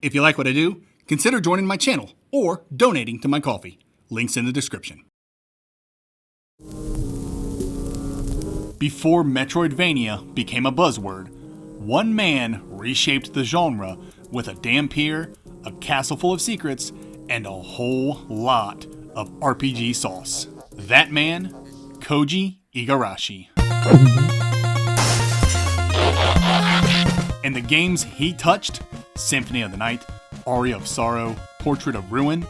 If you like what I do, consider joining my channel or donating to my coffee. Links in the description. Before Metroidvania became a buzzword, one man reshaped the genre with a dam pier, a castle full of secrets, and a whole lot of RPG sauce. That man, Koji Igarashi. And the games he touched, Symphony of the Night, Aria of Sorrow, Portrait of Ruin,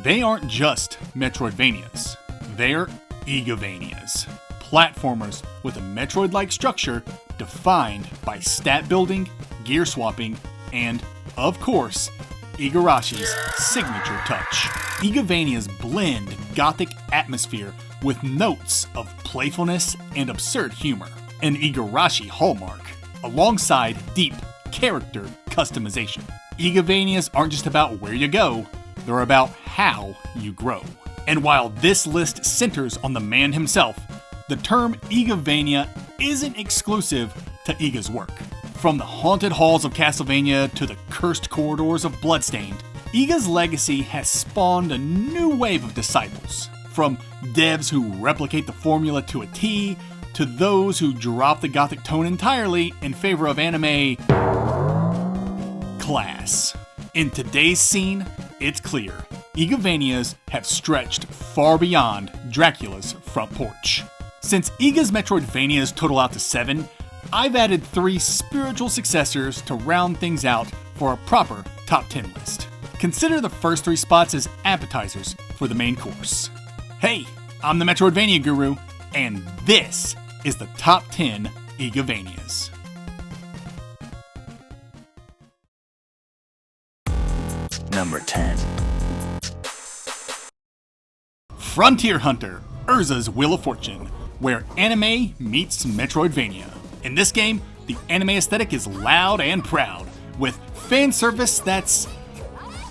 they aren't just Metroidvanias. They're Igavanias. Platformers with a Metroid-like structure defined by stat building, gear swapping, and, of course, Igarashi's signature touch. Igavanias blend gothic atmosphere with notes of playfulness and absurd humor, an Igarashi hallmark, alongside deep character customization. Igavanias aren't just about where you go, they're about how you grow. And while this list centers on the man himself, the term Igavania isn't exclusive to Iga's work. From the haunted halls of Castlevania to the cursed corridors of Bloodstained, Iga's legacy has spawned a new wave of disciples. From devs who replicate the formula to a T, to those who drop the gothic tone entirely in favor of anime class. In today's scene, it's clear, Igavanias have stretched far beyond Dracula's front porch. Since Iga's Metroidvanias total out to 7, I've added 3 spiritual successors to round things out for a proper top 10 list. Consider the first 3 spots as appetizers for the main course. Hey, I'm the Metroidvania Guru, and this is the top 10 Igavanias. Number 10. Frontier Hunter, Urza's Wheel of Fortune, where anime meets Metroidvania. In this game, the anime aesthetic is loud and proud, with fan service that's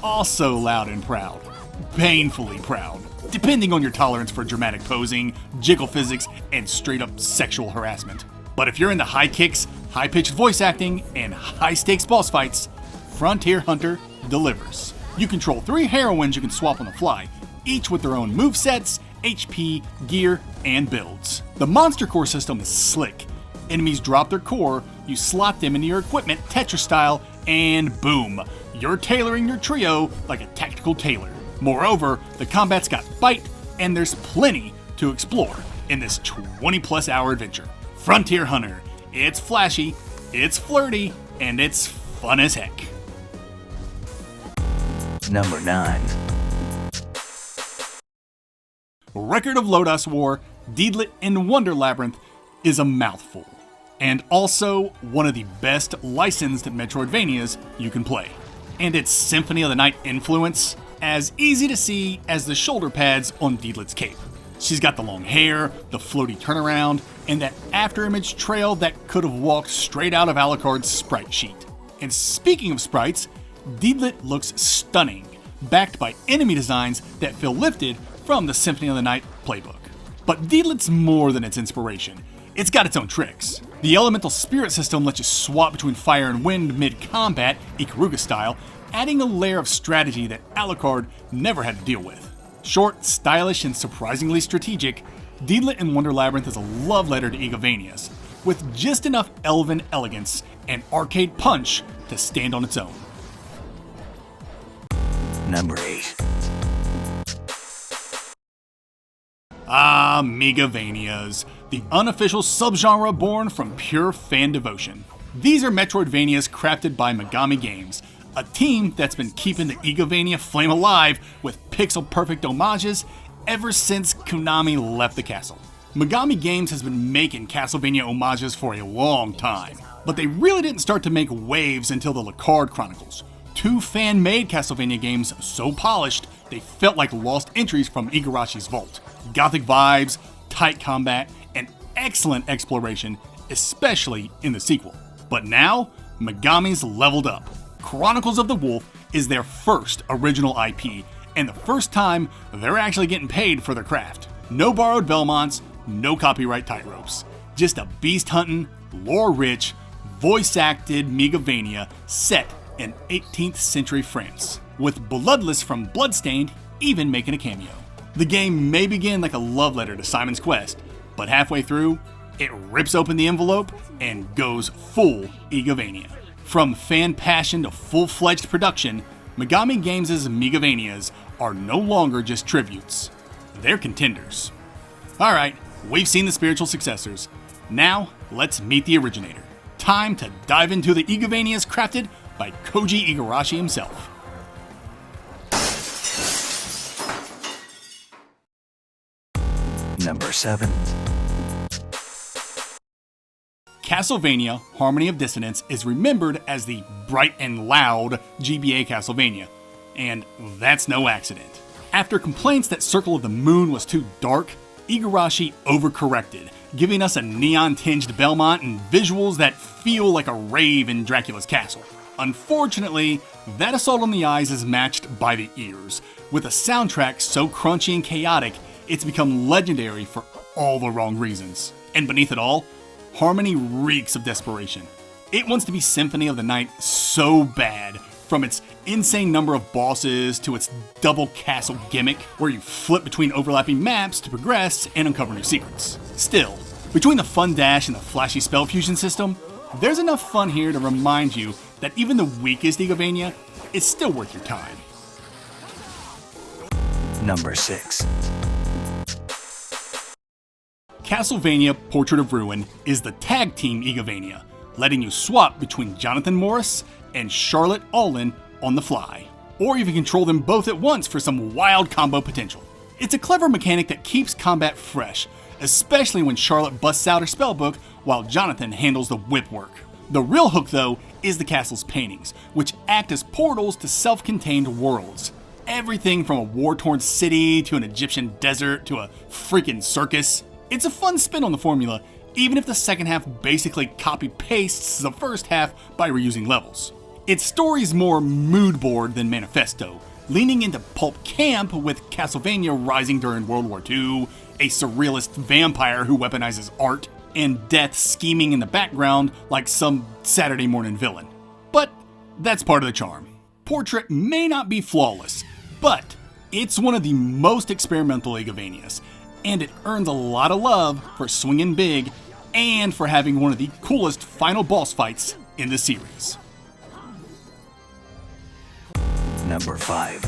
also loud and proud. Painfully proud, depending on your tolerance for dramatic posing, jiggle physics, and straight-up sexual harassment. But if you're into high kicks, high-pitched voice acting, and high-stakes boss fights, Frontier Hunter delivers. You control 3 heroines you can swap on the fly, each with their own movesets, HP, gear, and builds. The monster core system is slick. Enemies drop their core, you slot them into your equipment Tetris style, and boom, you're tailoring your trio like a tactical tailor. Moreover, the combat's got bite, and there's plenty to explore in this 20+ hour adventure. Frontier Hunter. It's flashy, it's flirty, and it's fun as heck. Number 9. Record of Lodoss War, Deedlit in Wonder Labyrinth is a mouthful, and also one of the best licensed Metroidvanias you can play. And its Symphony of the Night influence, as easy to see as the shoulder pads on Deedlit's cape. She's got the long hair, the floaty turnaround, and that afterimage trail that could have walked straight out of Alucard's sprite sheet. And speaking of sprites, Deedlit looks stunning, backed by enemy designs that feel lifted from the Symphony of the Night playbook. But Deedlit's more than its inspiration. It's got its own tricks. The elemental spirit system lets you swap between fire and wind mid-combat, Ikaruga style, adding a layer of strategy that Alucard never had to deal with. Short, stylish, and surprisingly strategic, Deedlit in Wonder Labyrinth is a love letter to Igavanias, with just enough elven elegance and arcade punch to stand on its own. Number 8. Megavanias, the unofficial subgenre born from pure fan devotion. These are Metroidvanias crafted by Megami Games, a team that's been keeping the Igavania flame alive with pixel-perfect homages ever since Konami left the castle. Megami Games has been making Castlevania homages for a long time, but they really didn't start to make waves until the Lacard Chronicles. 2 fan-made Castlevania games so polished, they felt like lost entries from Igarashi's vault. Gothic vibes, tight combat, and excellent exploration, especially in the sequel. But now, Megami's leveled up. Chronicles of the Wolf is their first original IP, and the first time they're actually getting paid for their craft. No borrowed Belmonts, no copyright tightropes. Just a beast-hunting, lore-rich, voice-acted Megavania set in 18th century France, with Bloodless from Bloodstained even making a cameo. The game may begin like a love letter to Simon's Quest, but halfway through, it rips open the envelope and goes full Igavania. From fan passion to full-fledged production, Megami Games' Megavanias are no longer just tributes. They're contenders. Alright, we've seen the spiritual successors. Now, let's meet the originator. Time to dive into the Igavanias crafted by Koji Igarashi himself. Number 7. Castlevania Harmony of Dissonance is remembered as the bright and loud GBA Castlevania, and that's no accident. After complaints that Circle of the Moon was too dark, Igarashi overcorrected, giving us a neon-tinged Belmont and visuals that feel like a rave in Dracula's castle. Unfortunately, that assault on the eyes is matched by the ears, with a soundtrack so crunchy and chaotic, it's become legendary for all the wrong reasons. And beneath it all, Harmony reeks of desperation. It wants to be Symphony of the Night so bad, from its insane number of bosses to its double castle gimmick, where you flip between overlapping maps to progress and uncover new secrets. Still, between the fun dash and the flashy spell fusion system, there's enough fun here to remind you that even the weakest Igavania is still worth your time. Number 6. Castlevania Portrait of Ruin is the tag team Igavania, letting you swap between Jonathan Morris and Charlotte Allin on the fly, or even control them both at once for some wild combo potential. It's a clever mechanic that keeps combat fresh, especially when Charlotte busts out her spellbook while Jonathan handles the whip work. The real hook, though, is the castle's paintings, which act as portals to self-contained worlds. Everything from a war-torn city to an Egyptian desert to a freaking circus. It's a fun spin on the formula, even if the second half basically copy-pastes the first half by reusing levels. Its story's more mood board than manifesto, leaning into pulp camp with Castlevania rising during World War II, a surrealist vampire who weaponizes art, and death scheming in the background like some Saturday morning villain. But that's part of the charm. Portrait may not be flawless, but it's one of the most experimental Igavanias, and it earns a lot of love for swinging big and for having one of the coolest final boss fights in the series. Number 5.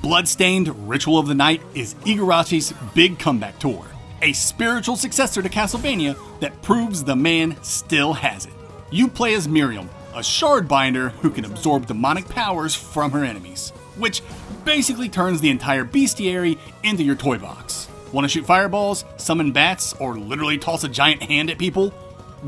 Bloodstained Ritual of the Night is Igarashi's big comeback tour, a spiritual successor to Castlevania that proves the man still has it. You play as Miriam, a shard binder who can absorb demonic powers from her enemies, which basically turns the entire bestiary into your toy box. Want to shoot fireballs, summon bats, or literally toss a giant hand at people?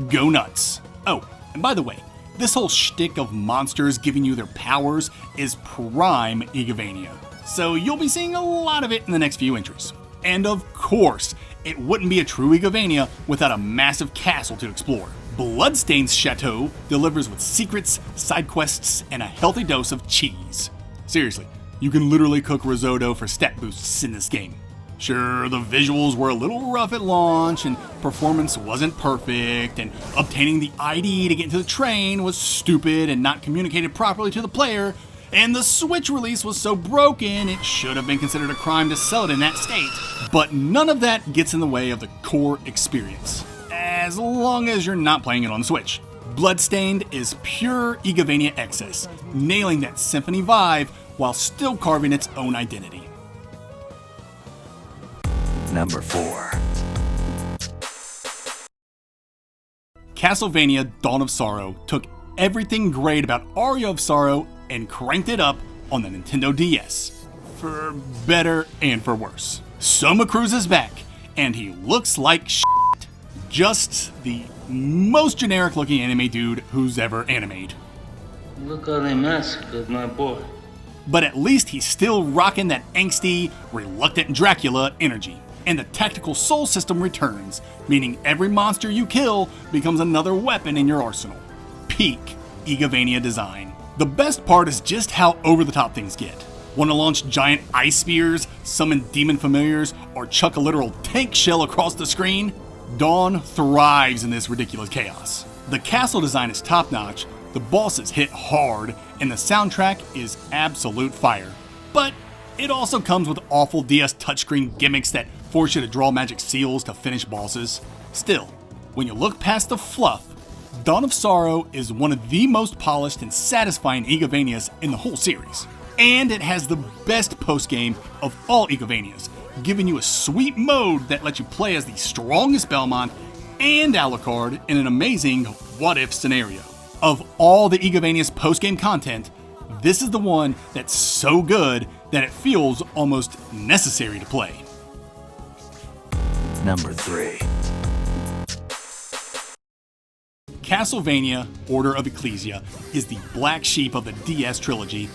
Go nuts. Oh, and by the way, this whole shtick of monsters giving you their powers is prime Igavania, so you'll be seeing a lot of it in the next few entries. And of course, it wouldn't be a true Igavania without a massive castle to explore. Bloodstained's chateau delivers with secrets, side quests, and a healthy dose of cheese. Seriously, you can literally cook risotto for stat boosts in this game. Sure, the visuals were a little rough at launch, and performance wasn't perfect, and obtaining the ID to get into the train was stupid and not communicated properly to the player, and the Switch release was so broken it should have been considered a crime to sell it in that state. But none of that gets in the way of the core experience, as long as you're not playing it on the Switch. Bloodstained is pure Igavania excess, nailing that symphony vibe while still carving its own identity. Number 4. Castlevania Dawn of Sorrow took everything great about Aria of Sorrow and cranked it up on the Nintendo DS. For better and for worse. Soma Cruz is back, and he looks like shit. Just the most generic looking anime dude who's ever animated. Look how they massacred my boy. But at least he's still rocking that angsty, reluctant Dracula energy. And the tactical soul system returns, meaning every monster you kill becomes another weapon in your arsenal. Peak Igavania design. The best part is just how over the top things get. Want to launch giant ice spears, summon demon familiars, or chuck a literal tank shell across the screen? Dawn thrives in this ridiculous chaos. The castle design is top-notch, the bosses hit hard, and the soundtrack is absolute fire. But it also comes with awful DS touchscreen gimmicks that force you to draw magic seals to finish bosses. Still, when you look past the fluff, Dawn of Sorrow is one of the most polished and satisfying Igavanias in the whole series. And it has the best postgame of all Igavanias, giving you a sweet mode that lets you play as the strongest Belmont and Alucard in an amazing what-if scenario. Of all the Igavania's postgame content, this is the one that's so good that it feels almost necessary to play. Number 3. Castlevania Order of Ecclesia is the black sheep of the DS trilogy,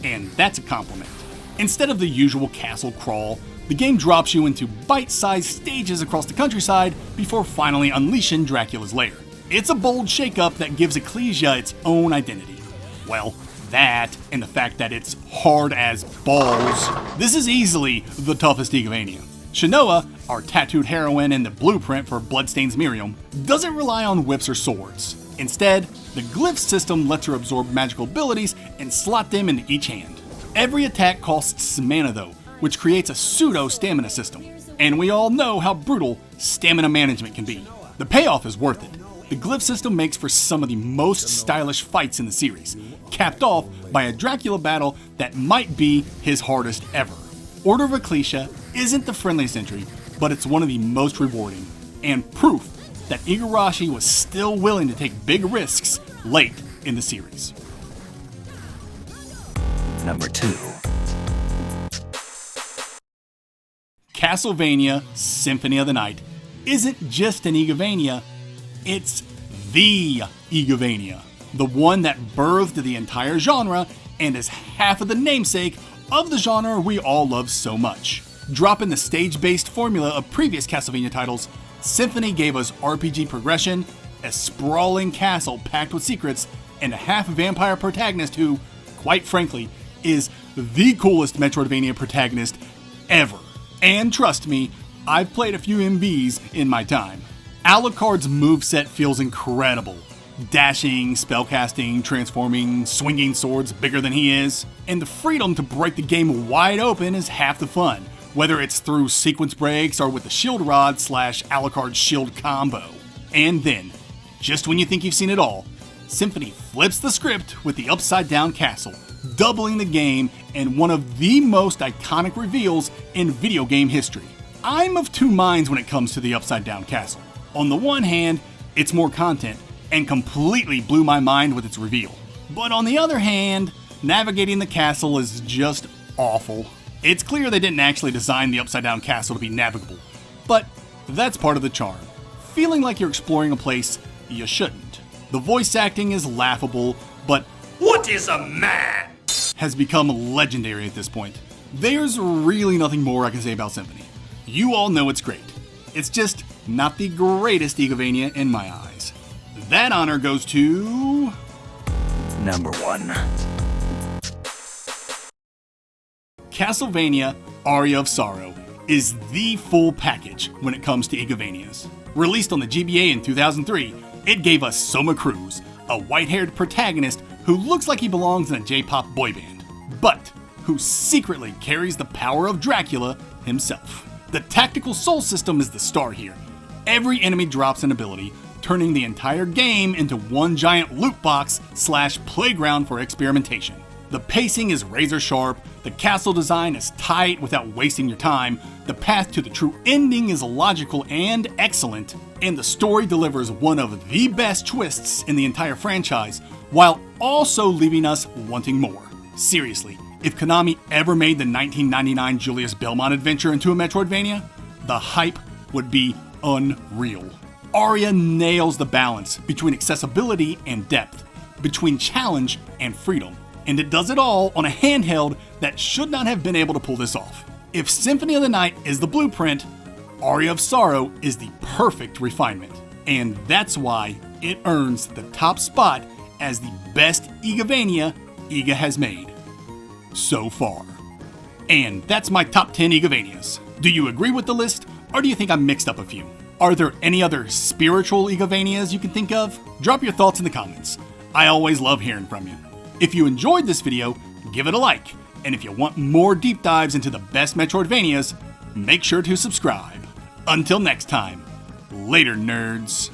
and that's a compliment. Instead of the usual castle crawl, the game drops you into bite-sized stages across the countryside before finally unleashing Dracula's lair. It's a bold shakeup that gives Ecclesia its own identity. Well, that and the fact that it's hard as balls. This is easily the toughest Igavania. Shinoa, our tattooed heroine and the blueprint for Bloodstain's Miriam, doesn't rely on whips or swords. Instead, the glyph system lets her absorb magical abilities and slot them into each hand. Every attack costs mana though, which creates a pseudo stamina system. And we all know how brutal stamina management can be. The payoff is worth it. The glyph system makes for some of the most stylish fights in the series, capped off by a Dracula battle that might be his hardest ever. Order of Ecclesia isn't the friendliest entry, but it's one of the most rewarding, and proof that Igarashi was still willing to take big risks late in the series. Number 2. Castlevania Symphony of the Night isn't just an Igavania, it's the Igavania. The one that birthed the entire genre and is half of the namesake of the genre we all love so much. Dropping the stage-based formula of previous Castlevania titles, Symphony gave us RPG progression, a sprawling castle packed with secrets, and a half-vampire protagonist who, quite frankly, is the coolest Metroidvania protagonist ever. And trust me, I've played a few MVs in my time. Alucard's moveset feels incredible. Dashing, spellcasting, transforming, swinging swords bigger than he is. And the freedom to break the game wide open is half the fun, whether it's through sequence breaks or with the shield rod / Alucard shield combo. And then, just when you think you've seen it all, Symphony flips the script with the upside down castle, doubling the game and one of the most iconic reveals in video game history. I'm of two minds when it comes to the upside down castle. On the one hand, it's more content and completely blew my mind with its reveal. But on the other hand, navigating the castle is just awful. It's clear they didn't actually design the upside down castle to be navigable, but that's part of the charm. Feeling like you're exploring a place you shouldn't. The voice acting is laughable, but "What is a man?" has become legendary at this point. There's really nothing more I can say about Symphony. You all know it's great. It's just not the greatest Igavania in my eyes. That honor goes to... Number 1. Castlevania Aria of Sorrow is the full package when it comes to Igavanias. Released on the GBA in 2003, it gave us Soma Cruz, a white-haired protagonist who looks like he belongs in a J-pop boy band, but who secretly carries the power of Dracula himself. The tactical soul system is the star here. Every enemy drops an ability, turning the entire game into one giant loot box / playground for experimentation. The pacing is razor sharp, the castle design is tight without wasting your time, the path to the true ending is logical and excellent, and the story delivers one of the best twists in the entire franchise, while also leaving us wanting more. Seriously, if Konami ever made the 1999 Julius Belmont adventure into a Metroidvania, the hype would be unreal. Aria nails the balance between accessibility and depth, between challenge and freedom, and it does it all on a handheld that should not have been able to pull this off. If Symphony of the Night is the blueprint, Aria of Sorrow is the perfect refinement, and that's why it earns the top spot as the best Igavania Iga has made so far. And that's my top 10 Igavanias. Do you agree with the list, or do you think I mixed up a few? Are there any other spiritual Igavanias you can think of? Drop your thoughts in the comments. I always love hearing from you. If you enjoyed this video, give it a like. And if you want more deep dives into the best Metroidvanias, make sure to subscribe. Until next time, later nerds.